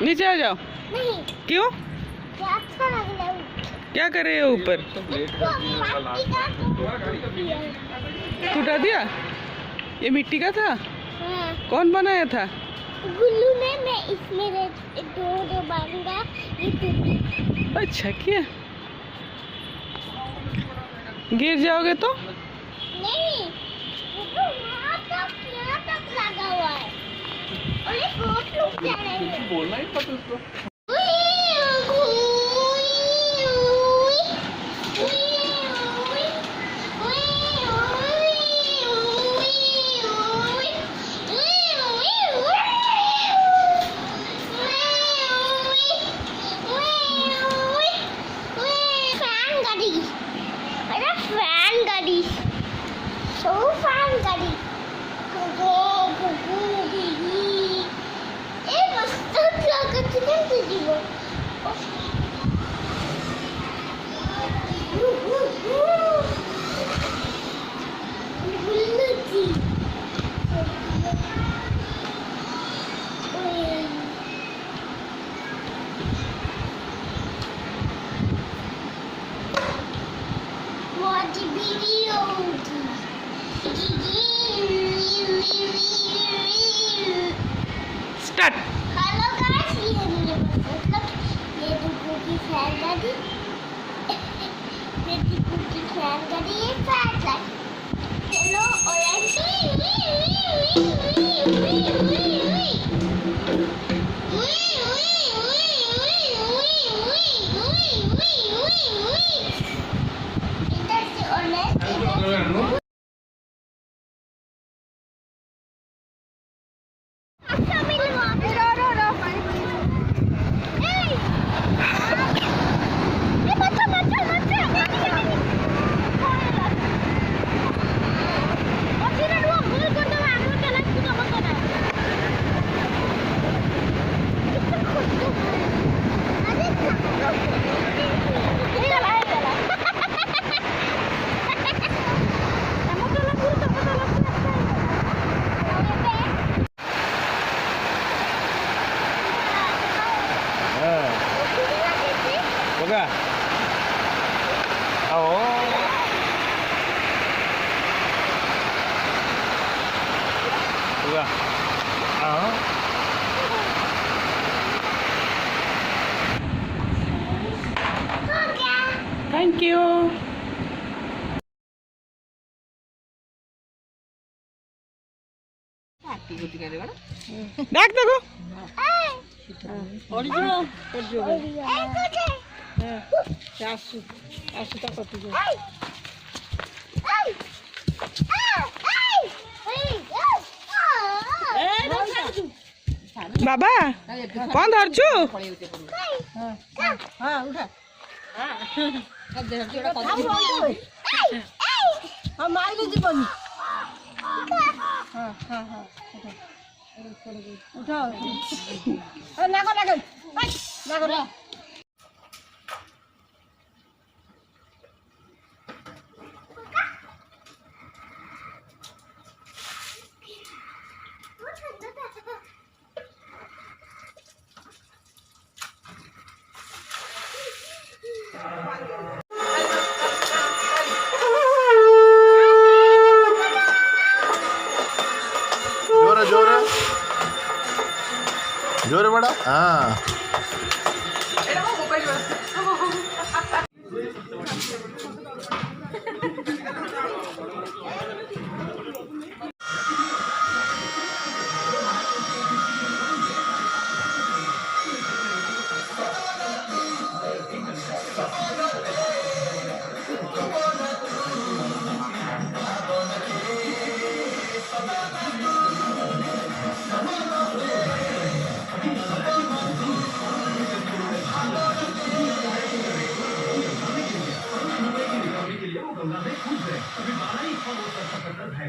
नीचे आ जाओ। नहीं। क्यों? अच्छा लग रहा है। क्या कर रहे हो ऊपर? टूटा दिया? ये मिट्टी का था? हाँ। कौन बनाया था? गुल्लू ने। मैं इसमें दो बांगा ये टूटी। अच्छा किया। गिर जाओगे तो? नहीं, वो तो यहाँ तक लगा हुआ है और ये बहुत लोग जा रहे हैं। बोलना ही पता उसको। Start. Hello guys, ये दुगो की फैन गाड़ी, ये दुगो की फैन गाड़ी, ये फैन गाड़ी। चलो ऑरेंज। इधर से ऑरेंज। होगा? आओ। होगा? आओ। Thank you. देख देखो। बाबा कौन धरचु? जोर बड़ा। हाँ अभी 12 ही फॉलो कर सकता है।